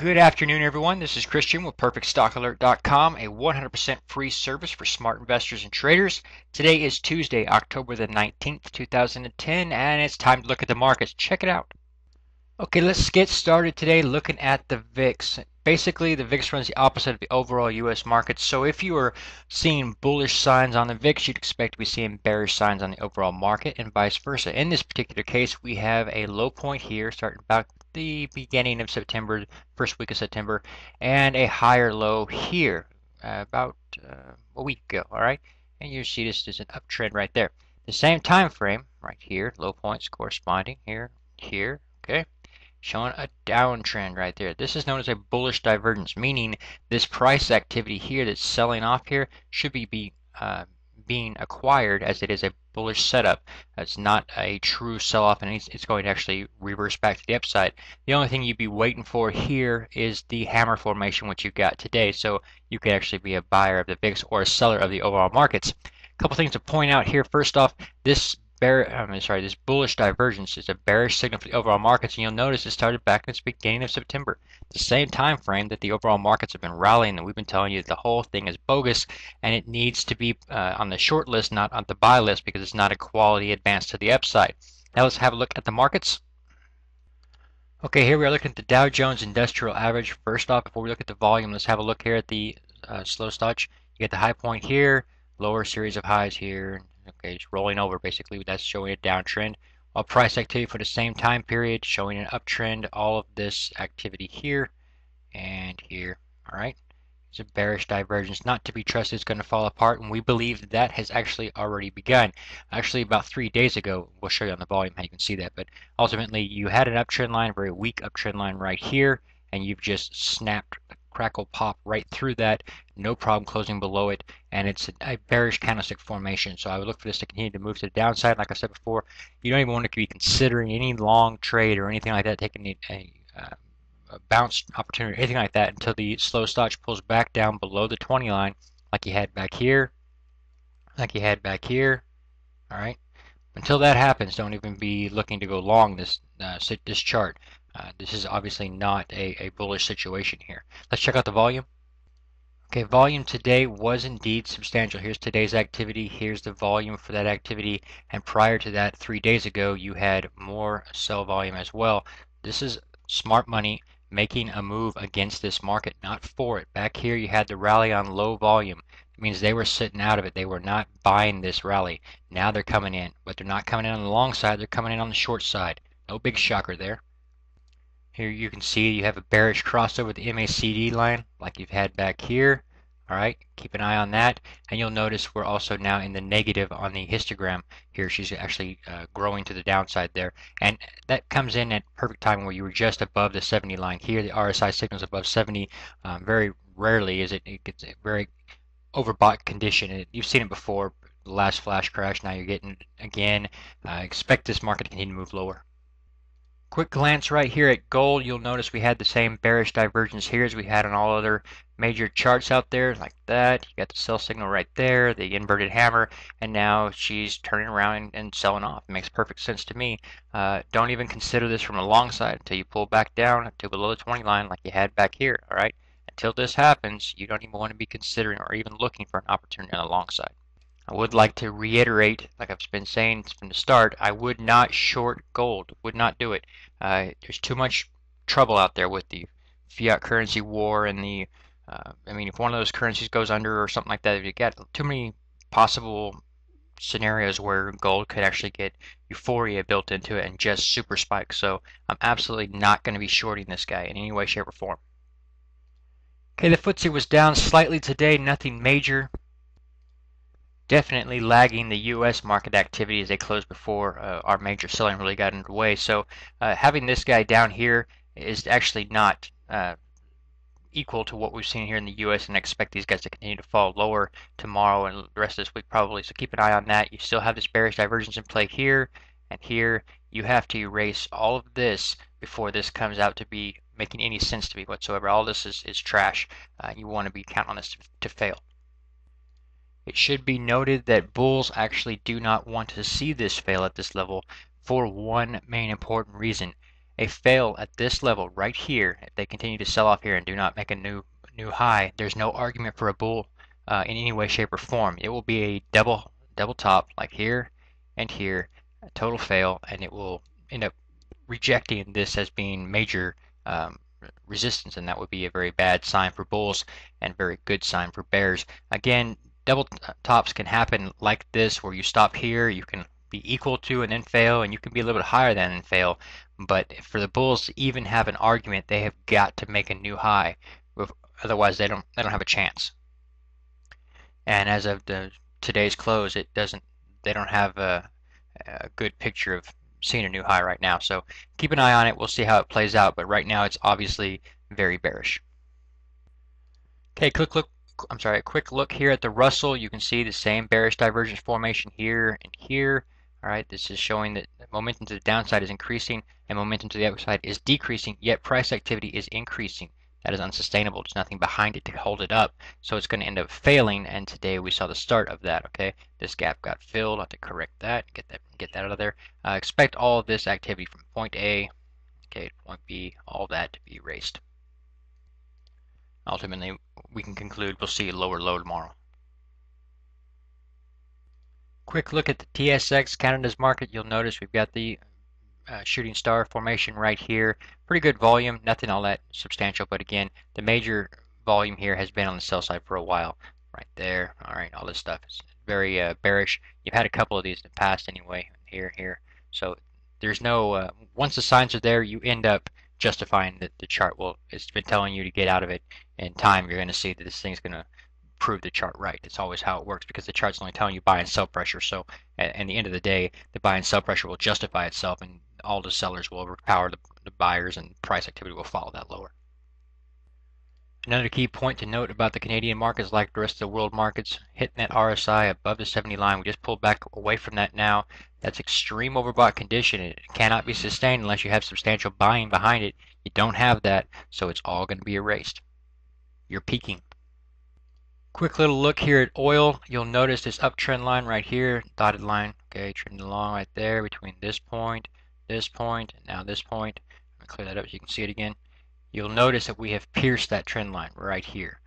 Good afternoon, everyone. This is Christian with PerfectStockAlert.com, a 100% free service for smart investors and traders. Today is Tuesday, October the 19th, 2010, and it's time to look at the markets. Check it out. Okay, let's get started today looking at the VIX. Basically, the VIX runs the opposite of the overall U.S. market. So if you are seeing bullish signs on the VIX, you'd expect to be seeing bearish signs on the overall market and vice versa. In this particular case, we have a low point here starting about the beginning of September, first week of September, and a higher low here about a week ago, all right? And you see this is an uptrend right there. The same time frame right here, low points corresponding here, okay? Showing a downtrend right there. This is known as a bullish divergence, meaning this price activity here that's selling off here should be being acquired as it is a bullish setup. It's not a true sell-off, and it's going to actually reverse back to the upside. The only thing you'd be waiting for here is the hammer formation, which you got today, so you could actually be a buyer of the VIX or a seller of the overall markets. A couple things to point out here. First off, this bullish divergence is a bearish signal for the overall markets, and you'll notice it started back in the beginning of September, the same time frame that the overall markets have been rallying, and we've been telling you that the whole thing is bogus, and it needs to be on the short list, not on the buy list, because it's not a quality advance to the upside. Now let's have a look at the markets. Okay, here we are looking at the Dow Jones Industrial Average. First off, before we look at the volume, let's have a look here at the slow stretch. You get the high point here, lower series of highs here. Okay, it's rolling over basically. That's showing a downtrend. While price activity for the same time period showing an uptrend. All of this activity here and here. All right, it's a bearish divergence, not to be trusted. It's going to fall apart, and we believe that that has actually already begun. Actually, about 3 days ago, we'll show you on the volume how you can see that. But ultimately, you had an uptrend line, a very weak uptrend line right here, and you've just snapped crackle pop right through that, no problem closing below it, and it's a bearish candlestick formation. So I would look for this to continue to move to the downside. Like I said before, you don't even want to be considering any long trade or anything like that, taking a bounce opportunity or anything like that until the slow stretch pulls back down below the 20 line, like you had back here, all right? Until that happens, don't even be looking to go long this chart. This is obviously not a bullish situation here. Let's check out the volume. Okay, volume today was indeed substantial. Here's today's activity. Here's the volume for that activity. And prior to that, 3 days ago, you had more sell volume as well. This is smart money making a move against this market, not for it. Back here, you had the rally on low volume. It means they were sitting out of it. They were not buying this rally. Now they're coming in, but they're not coming in on the long side. They're coming in on the short side. No big shocker there. Here you can see you have a bearish crossover with the MACD line like you've had back here. All right, keep an eye on that. And you'll notice we're also now in the negative on the histogram here. She's actually growing to the downside there. And that comes in at perfect time where you were just above the 70 line. Here the RSI signals above 70. Very rarely is it gets a very overbought condition. You've seen it before, the last flash crash. Now you're getting it again. Expect this market to continue to move lower. Quick glance right here at gold. You'll notice we had the same bearish divergence here as we had on all other major charts out there, like that. You got the sell signal right there, the inverted hammer, and now she's turning around and selling off. It makes perfect sense to me. Don't even consider this from a long side until you pull back down to below the 20 line like you had back here, all right? Until this happens, you don't even want to be considering or even looking for an opportunity on the long side. I would like to reiterate, like I've been saying from the start, I would not short gold. Would not do it. There's too much trouble out there with the fiat currency war and the, I mean, if one of those currencies goes under or something like that, if you get too many possible scenarios where gold could actually get euphoria built into it and just super spike. So I'm absolutely not going to be shorting this guy in any way, shape, or form. Okay, the FTSE was down slightly today, nothing major. Definitely lagging the U.S. market activity as they closed before our major selling really got underway. So having this guy down here is actually not equal to what we've seen here in the U.S. and I expect these guys to continue to fall lower tomorrow and the rest of this week probably. So keep an eye on that. You still have this bearish divergence in play here and here. You have to erase all of this before this comes out to be making any sense to me whatsoever. All this is trash. You want to be counting on this to fail. It should be noted that bulls actually do not want to see this fail at this level for one main important reason. a fail at this level right here, if they continue to sell off here and do not make a new high, there's no argument for a bull in any way, shape, or form. It will be a double top like here and here, a total fail, and it will end up rejecting this as being major resistance, and that would be a very bad sign for bulls and very good sign for bears. Again, double tops can happen like this, where you stop here, you can be equal to and then fail, and you can be a little bit higher than and fail. But for the bulls to even have an argument, they have got to make a new high. Otherwise, they don't have a chance. And as of today's close, they don't have a good picture of seeing a new high right now. So keep an eye on it. We'll see how it plays out. But right now, it's obviously very bearish. Okay, a quick look here at the Russell. You can see the same bearish divergence formation here and here. All right, this is showing that momentum to the downside is increasing and momentum to the upside is decreasing, yet price activity is increasing. That is unsustainable. There's nothing behind it to hold it up, so it's going to end up failing, and today we saw the start of that. Okay, this gap got filled. I'll have to correct that, get that out of there. Expect all of this activity from point A, okay, to point B, all that to be erased. Ultimately, we can conclude we'll see a lower low tomorrow. Quick look at the TSX, Canada's market. You'll notice we've got the shooting star formation right here. Pretty good volume, nothing all that substantial, but again, the major volume here has been on the sell side for a while. Right there, all right, all this stuff is very bearish. You've had a couple of these in the past anyway, here. So there's no, once the signs are there, you end up justifying that the chart it's been telling you to get out of it. In time, you're going to see that this thing's going to prove the chart right. It's always how it works, because the chart's only telling you buy and sell pressure. So at the end of the day, the buy and sell pressure will justify itself, and all the sellers will overpower the buyers, and price activity will follow that lower. Another key point to note about the Canadian markets, like the rest of the world markets, hitting that RSI above the 70 line. We just pulled back away from that now. That's extreme overbought condition. It cannot be sustained unless you have substantial buying behind it. You don't have that, so it's all going to be erased. You're peaking. Quick little look here at oil. You'll notice this uptrend line right here, dotted line, okay, trending along right there between this point, and now this point. I'm going to clear that up so you can see it again. You'll notice that we have pierced that trend line right here.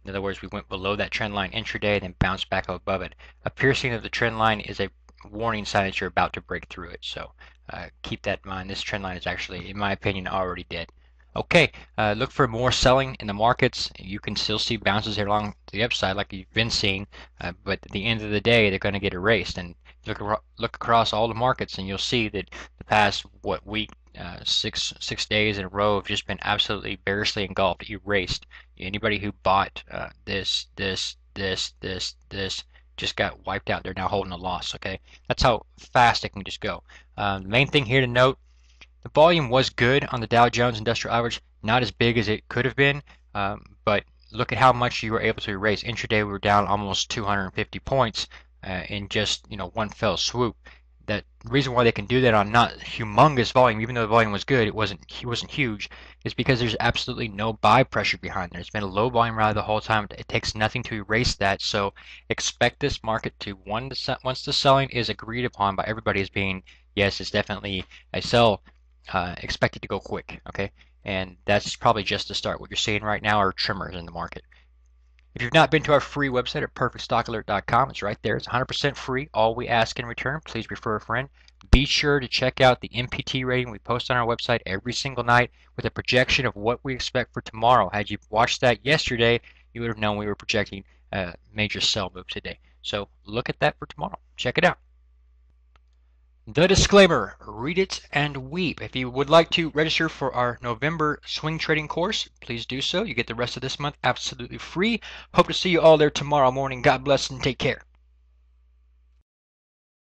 In other words, we went below that trend line intraday, then bounced back up above it. A piercing of the trend line is a warning sign that you're about to break through it. So keep that in mind. This trend line is actually, in my opinion, already dead. Okay, look for more selling in the markets. You can still see bounces here along the upside like you've been seeing, but at the end of the day, they're going to get erased. And look across all the markets, and you'll see that the past week, 6 days in a row have just been absolutely bearishly engulfed, erased. Anybody who bought this just got wiped out. They're now holding a loss. Okay, that's how fast it can just go. The main thing here to note: the volume was good on the Dow Jones Industrial Average, not as big as it could have been, but look at how much you were able to erase. Intraday, we were down almost 250 points in just one fell swoop. That reason why they can do that on not humongous volume, even though the volume was good, it wasn't huge, is because there's absolutely no buy pressure behind there. It's been a low volume rally the whole time. It takes nothing to erase that. So expect this market to, once the selling is agreed upon by everybody as being, yes, it's definitely a sell, expect it to go quick, okay? And that's probably just the start. What you're seeing right now are tremors in the market. If you've not been to our free website at perfectstockalert.com, it's right there. It's 100% free. All we ask in return, please refer a friend. Be sure to check out the MPT rating we post on our website every single night with a projection of what we expect for tomorrow. Had you watched that yesterday, you would have known we were projecting a major sell move today. So look at that for tomorrow. Check it out. The disclaimer, read it and weep. If you would like to register for our November swing trading course, please do so. You get the rest of this month absolutely free. Hope to see you all there tomorrow morning. God bless and take care.